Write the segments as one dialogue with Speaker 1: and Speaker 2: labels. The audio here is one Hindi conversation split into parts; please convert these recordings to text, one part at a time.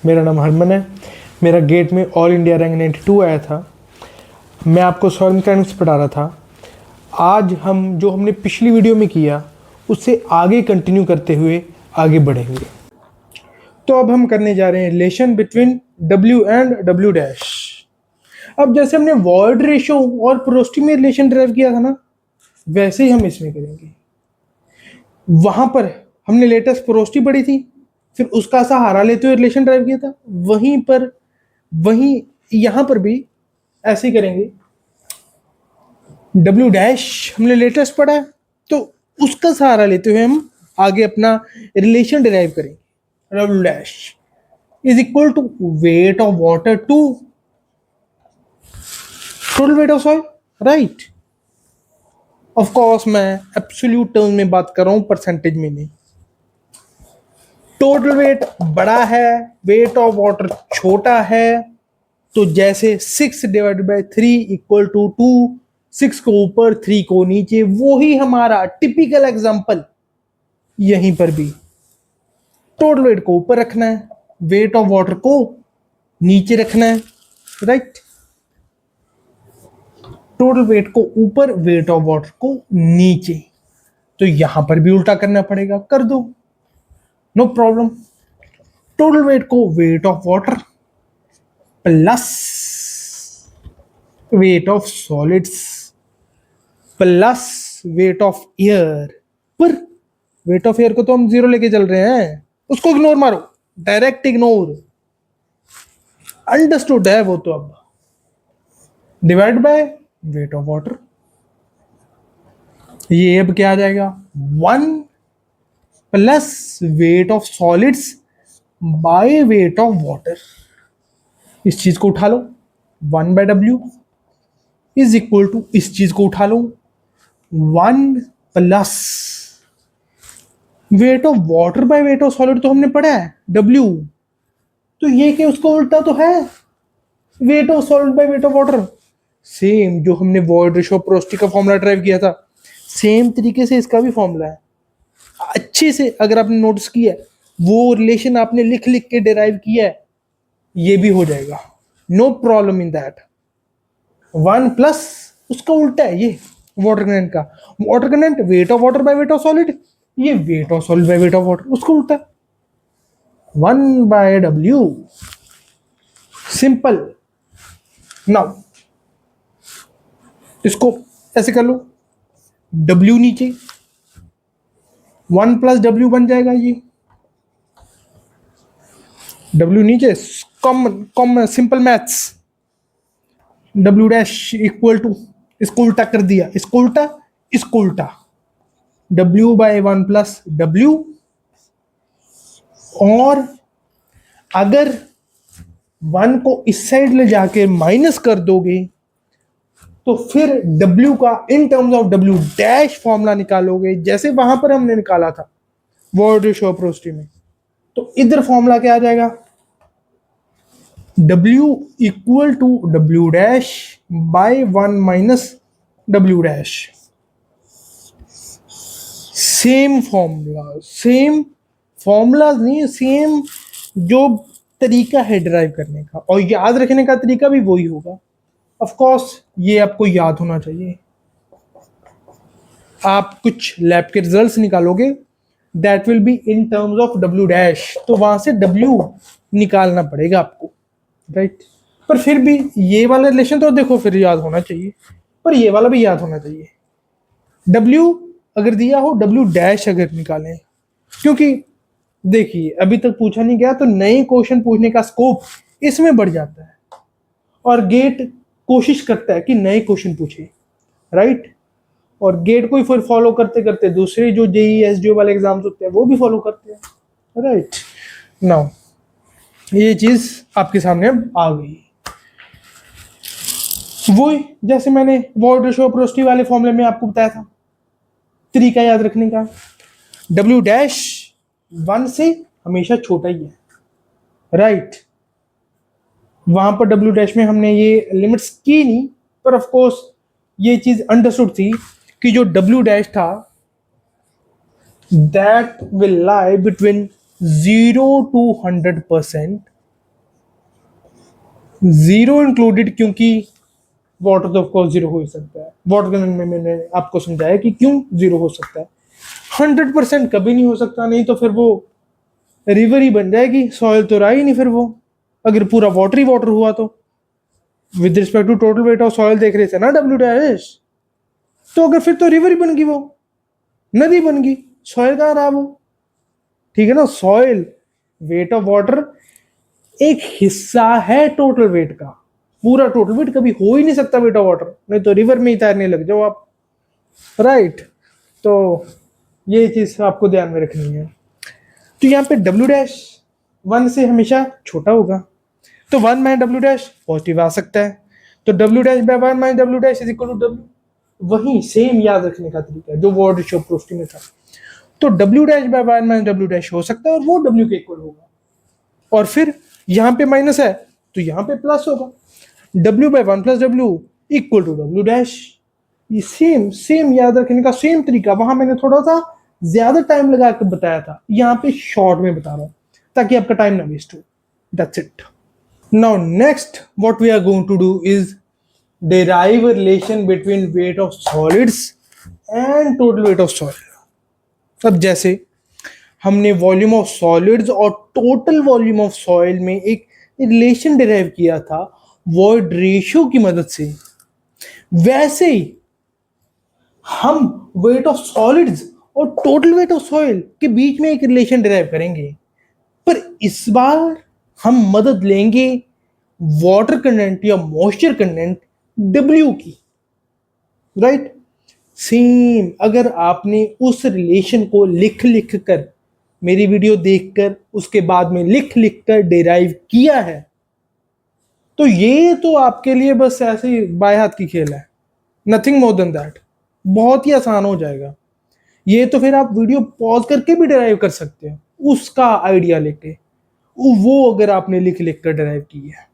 Speaker 1: मेरा नाम हरमन है। मेरा गेट में ऑल इंडिया रैंक 92 आया था। मैं आपको सॉइल मैकेनिक्स पढ़ा रहा था। आज हमने पिछली वीडियो में किया उससे आगे कंटिन्यू करते हुए आगे बढ़ेंगे। तो अब हम करने जा रहे हैं relation between W and W dash. अब जैसे हमने वॉइड रेशो और पोरोसिटी में रिलेशन ड्राइव किया था ना, वैसे ही हम इसमें करेंगे। वहां पर हमने लेटेस्ट पोरोसिटी पढ़ी थी, फिर उसका सहारा लेते हुए रिलेशन ड्राइव किया था। वहीं यहां पर भी ऐसे ही करेंगे। W डैश हमने लेटेस्ट पढ़ा है, तो उसका सहारा लेते हुए हम आगे अपना रिलेशन डिराइव करेंगे। W dash is equal to weight of water to total weight of soil, right. Of course मैं एब्सोल्यूट टर्म में बात कर रहा हूं, परसेंटेज में नहीं। टोटल वेट बड़ा है, वेट ऑफ वाटर छोटा है, तो जैसे 6 डिवाइडेड बाई 3 इक्वल टू 2, 6 को ऊपर 3 को नीचे, वो ही हमारा टिपिकल एग्जांपल। यहीं पर भी टोटल वेट को ऊपर रखना है, वेट ऑफ वाटर को नीचे रखना है, राइट। टोटल वेट को ऊपर, वेट ऑफ वाटर को नीचे, तो यहां पर भी उल्टा करना पड़ेगा। कर दो, नो प्रॉब्लम। टोटल वेट को wait of water plus weight of solids plus weight of air, पर वेट ऑफ एयर को तो हम 0 लेके चल रहे हैं, उसको इग्नोर मारो, डायरेक्ट इग्नोर। अंडरस्टूड है वो तो। अब divide by weight of water, ये अब क्या आ जाएगा, 1 plus weight of solids by weight of water. इस चीज को उठा लो, 1 by W is equal to, इस चीज को उठा लो, 1 plus weight of water by weight of solid, तो हमने पढ़ा है W, तो ये क्या उसका उल्टा तो है, wait of solid by weight of water. Same जो हमने वॉइड रेशो पोरोसिटी का फॉर्मूला ड्राइव किया था, सेम तरीके से इसका भी फॉर्मूला है। अच्छे से अगर आपने नोटिस किया है, वो रिलेशन आपने लिख लिख के डिराइव किया है, ये भी हो जाएगा, no problem in that. 1 plus उसका उल्टा है ये वाटर कंटेंट का, water content weight of water by weight of solid, ये weight of solid by weight of water, उसका उल्टा 1 बाय W। सिंपल। नाउ इसको ऐसे कर लो, W नीचे, 1 प्लस W बन जाएगा, ये W नीचे, common simple maths. W dash equal to, इसको उल्टा कर दिया, इसको उल्टा, W बाय 1 प्लस W। और अगर 1 को इस साइड ले जाके माइनस कर दोगे, तो फिर W का इन terms of W dash formula निकालोगे, जैसे वहां पर हमने निकाला था वॉइड रेशो पोरोसिटी में। तो इधर फॉर्मूला क्या आ जाएगा, W equal to W dash by 1 minus W dash. Same formula नहीं, सेम जो तरीका है ड्राइव करने का, और याद रखने का तरीका भी वही होगा। ऑफ कोर्स ये आपको याद होना चाहिए। आप कुछ लैब के रिजल्ट्स निकालोगे, that will be in terms of W dash, तो वहां से W निकालना पड़ेगा आपको, राइट। पर फिर भी ये वाला रिलेशन तो देखो फिर याद होना चाहिए, पर ये वाला भी याद होना चाहिए। W अगर दिया हो, W डैश अगर निकालें, क्योंकि देखिए अभी तक पूछा नहीं गया, तो नए क्वेश्चन पूछने का स्कोप इसमें बढ़ जाता है, और गेट कोशिश करता है कि नए क्वेश्चन पूछे, राइट। और गेट को ही फिर फॉलो करते करते दूसरे जो JEE SDO वाले एग्जाम्स होते हैं वो भी फॉलो करते हैं, राइट। नाउ ये चीज आपके सामने आ गई। वही जैसे मैंने वॉइड रेशो पोरोसिटी वाले फॉर्मूले में आपको बताया था, तरीका याद रखने का, W डैश 1 से हमेशा छोटा ही है, राइट। वहां पर W डैश में हमने ये लिमिट्स की नहीं, पर ऑफ कोर्स ये चीज अंडरस्टूड थी कि जो W डैश था, that will lie between 0 to 100%, zero included, क्योंकि वाटर तो ऑफकोर्स जीरो हो ही सकता है। वाटर कंटेंट में मैंने आपको समझाया कि क्यों जीरो हो सकता है। 100% कभी नहीं हो सकता, नहीं तो फिर वो रिवर ही बन जाएगी, सॉइल तो रहा ही नहीं फिर वो, अगर पूरा वाटर ही वाटर हुआ तो। With respect to total weight of soil देख रहे थे ना डब्ल्यू डैश, तो अगर फिर तो रिवर ही बन गई, वो नदी बन गई, सॉइल कहाँ रहा वो। ठीक है ना, सॉइल वेट ऑफ वाटर एक हिस्सा है टोटल वेट का, पूरा टोटल वेट कभी हो ही नहीं सकता वेट ऑफ वाटर, नहीं तो रिवर में ही तैरने लग जाओ आप। राइट, तो ये चीज आपको ध्यान में रखनी है। तो यहाँ पे डब्ल्यू डैश 1 से हमेशा छोटा होगा, तो 1 माइनस डब्ल्यू डैश पॉजिटिव आ सकता है, तो W dash by 1 minus W dash is equal to W. वही सेम याद रखने का तरीका है जो वर्ड शोप्रोस्टी में था। तो W dash by 1 minus W dash हो सकता है और वो डब्ल्यू के इक्वल होगा, और फिर यहाँ पे माइनस है तो यहाँ पे प्लस होगा, W by 1 plus W equal to W dash. ये सेम सेम याद रखने का सेम तरीका, वहां मैंने थोड़ा सा ज्यादा टाइम लगा कर बताया था, यहाँ पे शॉर्ट में बता रहा हूँ ताकि आपका टाइम ना वेस्ट हो। That's it. Now next what we are going to do is derive a relation between weight of solids and total weight of soil। अब जैसे हमने वॉल्यूम ऑफ सॉलिड्स और टोटल वॉल्यूम ऑफ सॉइल में एक रिलेशन डिराइव किया था वॉइड रेशियो की मदद से, वैसे ही हम वेट ऑफ सॉलिड्स और टोटल वेट ऑफ सॉइल के बीच में एक रिलेशन डिराइव करेंगे, पर इस बार हम मदद लेंगे वाटर कंटेंट या मॉइस्चर कंटेंट डब्ल्यू की। राइट, सेम अगर आपने उस रिलेशन को लिख लिख कर, मेरी वीडियो देखकर उसके बाद में लिख लिख कर डिराइव किया है, तो ये तो आपके लिए बस ऐसे ही बाय हाथ की खेल है, नथिंग मोर देन दैट। बहुत ही आसान हो जाएगा ये, तो फिर आप वीडियो पॉज करके भी डिराइव कर सकते हैं उसका आइडिया लेके, वो अगर आपने लिख लिख कर डिराइव की है।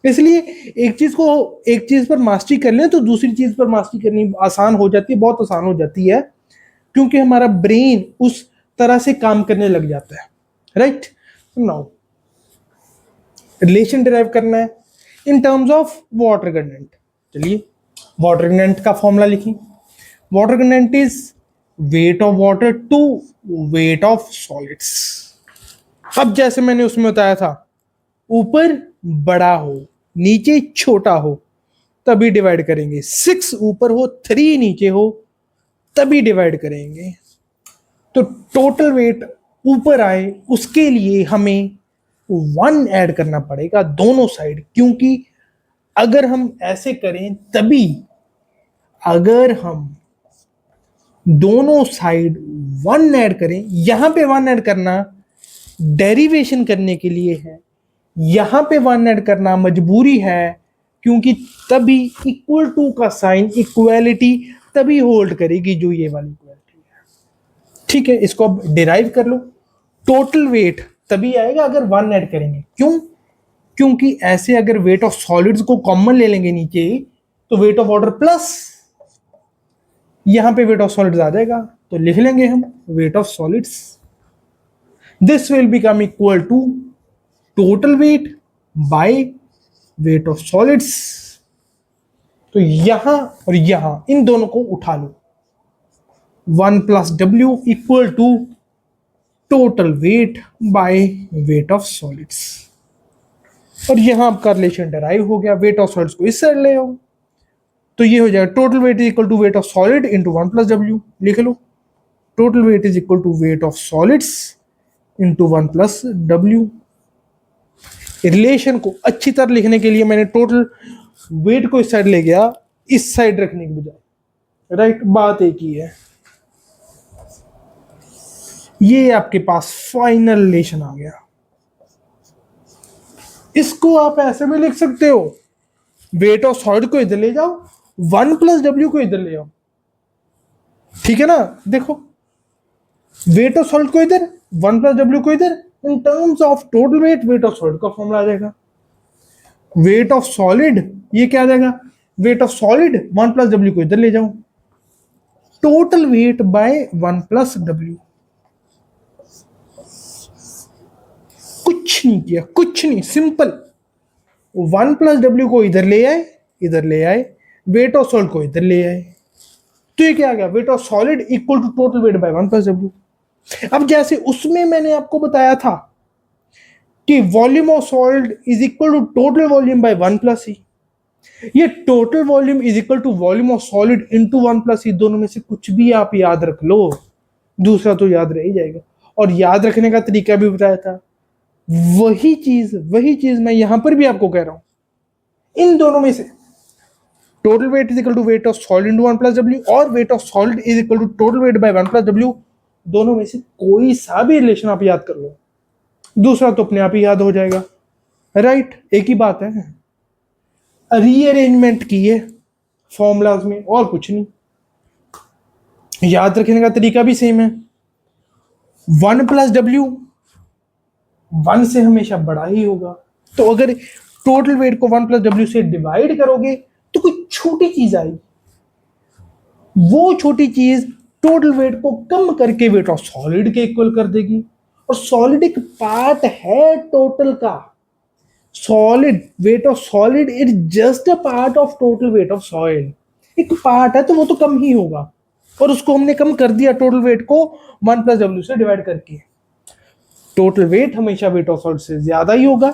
Speaker 1: इसलिए एक चीज पर मास्टरी कर लें तो दूसरी चीज पर मास्टरी करनी आसान हो जाती है, बहुत आसान हो जाती है, क्योंकि हमारा ब्रेन उस तरह से काम करने लग जाता है। राइट, नाउ रिलेशन डिराइव करना है in terms of water content. चलिए वाटर कंटेंट का फॉर्मूला लिखिए। Water content is weight of water to weight of solids. अब जैसे मैंने उसमें बताया था, ऊपर बड़ा हो नीचे छोटा हो तभी डिवाइड करेंगे, 6 ऊपर हो 3 नीचे हो तभी डिवाइड करेंगे। तो टोटल वेट ऊपर आए उसके लिए हमें 1 ऐड करना पड़ेगा दोनों साइड, क्योंकि अगर हम ऐसे करें तभी, अगर हम दोनों साइड 1 ऐड करें, यहां पे 1 ऐड करना डेरिवेशन करने के लिए है, यहां पे 1 ऐड करना मजबूरी है, क्योंकि तभी इक्वल टू का साइन इक्वालिटी तभी होल्ड करेगी जो ये वाली इक्वालिटी है। ठीक है, इसको अब डिराइव कर लो। टोटल वेट तभी आएगा अगर 1 ऐड करेंगे, क्यों? क्योंकि ऐसे अगर वेट ऑफ सॉलिड्स को कॉमन ले लेंगे नीचे तो वेट ऑफ वाटर प्लस यहां पे वेट ऑफ सॉलिड्स आ जाएगा, तो लिख लेंगे हम weight of solids, this will become equal to total weight by weight of solids. तो यहां और यहां इन दोनों को उठा लो, 1 plus W equal to total weight by weight of solids. और यहां आपका रिलेशन डराइव हो गया, वेट ऑफ सॉलिड्स को इस साइड ले आओ तो ये हो जाएगा total weight is equal to weight of solid into 1 plus W. लिख लो total weight is equal to weight of solids into 1 plus W. Relation को अच्छी तरह लिखने के लिए मैंने टोटल वेट को इस साइड ले गया, इस साइड रखने के बजाय। राइट, बात एक ही है। ये आपके पास फाइनल रिलेशन आ गया। इसको आप ऐसे भी लिख सकते हो, वेट ऑफ सॉलिड को इधर ले जाओ, 1 प्लस डब्ल्यू को इधर ले आओ। ठीक है ना, देखो वेट ऑफ सॉलिड को इधर, 1 प्लस डब्ल्यू को इधर, इन terms of total weight wait of solid का फॉर्मूला आ जाएगा। वेट ऑफ सॉलिड ये क्या आ जाएगा, wait of solid 1 plus W को इधर ले जाओ, total weight by 1 plus W. कुछ नहीं किया, कुछ नहीं, सिंपल। 1 प्लस डब्ल्यू को इधर ले आए, वेट ऑफ सॉल्ट को इधर ले आए, तो ये क्या आ गया, weight of solid equal to total weight by 1 plus W. अब जैसे उसमें मैंने आपको बताया था कि volume of salt is equal to total volume by 1 plus E, ये total volume is equal to volume of solid into 1 plus E, दोनों में से कुछ भी आप याद रख लो, दूसरा तो याद रह ही जाएगा। और याद रखने का तरीका भी बताया था, वही चीज मैं यहां पर भी आपको कह रहा हूं, इन दोनों में से total weight is equal to weight of solid into 1 plus W और weight of solid is equal to total weight by 1 plus W, दोनों में से कोई सा भी रिलेशन आप याद कर लो, दूसरा तो अपने आप ही याद हो जाएगा, राइट। एक ही बात है, रीअरेंजमेंट की है फॉर्मूलाज में और कुछ नहीं। याद रखने का तरीका भी सेम है, 1 प्लस डब्ल्यू 1 से हमेशा बड़ा ही होगा, तो अगर टोटल वेट को 1 प्लस डब्ल्यू से डिवाइड करोगे तो कोई छोटी चीज आएगी, वो छोटी चीज टोटल वेट को कम करके वेट ऑफ सॉलिड के इक्वल कर देगी। और सॉलिड एक पार्ट है टोटल का, solid wait of solid is just a part of total weight of soil, एक पार्ट है तो वो तो कम ही होगा, और उसको हमने कम कर दिया टोटल वेट को 1 प्लस डब्ल्यू से डिवाइड करके। टोटल वेट हमेशा वेट ऑफ सॉलिड से ज्यादा ही होगा,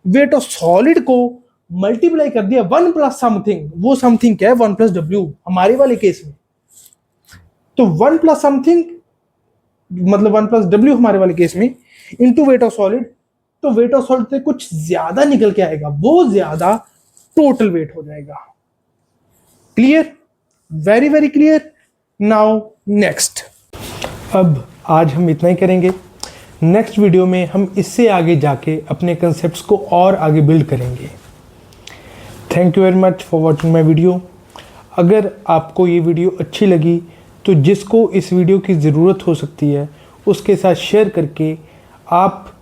Speaker 1: वेट ऑफ सॉलिड को मल्टीप्लाई कर दिया 1 प्लस समथिंग, वो समथिंग क्या है 1 प्लस डब्ल्यू हमारे वाले केस में, तो 1 प्लस समथिंग मतलब 1 प्लस डब्ल्यू हमारे वाले केस में इनटू वेट ऑफ सॉलिड, तो वेट ऑफ सॉलिड से कुछ ज्यादा निकल के आएगा, वो ज्यादा टोटल वेट हो जाएगा। Clear, very very clear. Now next, अब आज हम इतना ही करेंगे, नेक्स्ट वीडियो में हम इससे आगे जाके अपने कंसेप्ट्स को और आगे बिल्ड करेंगे। Thank you very much for watching my video. अगर आपको ये वीडियो अच्छी लगी तो जिसको इस वीडियो की ज़रूरत हो सकती है उसके साथ शेयर करके आप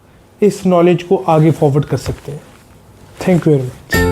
Speaker 1: इस नॉलेज को आगे फॉरवर्ड कर सकते हैं। Thank you very much.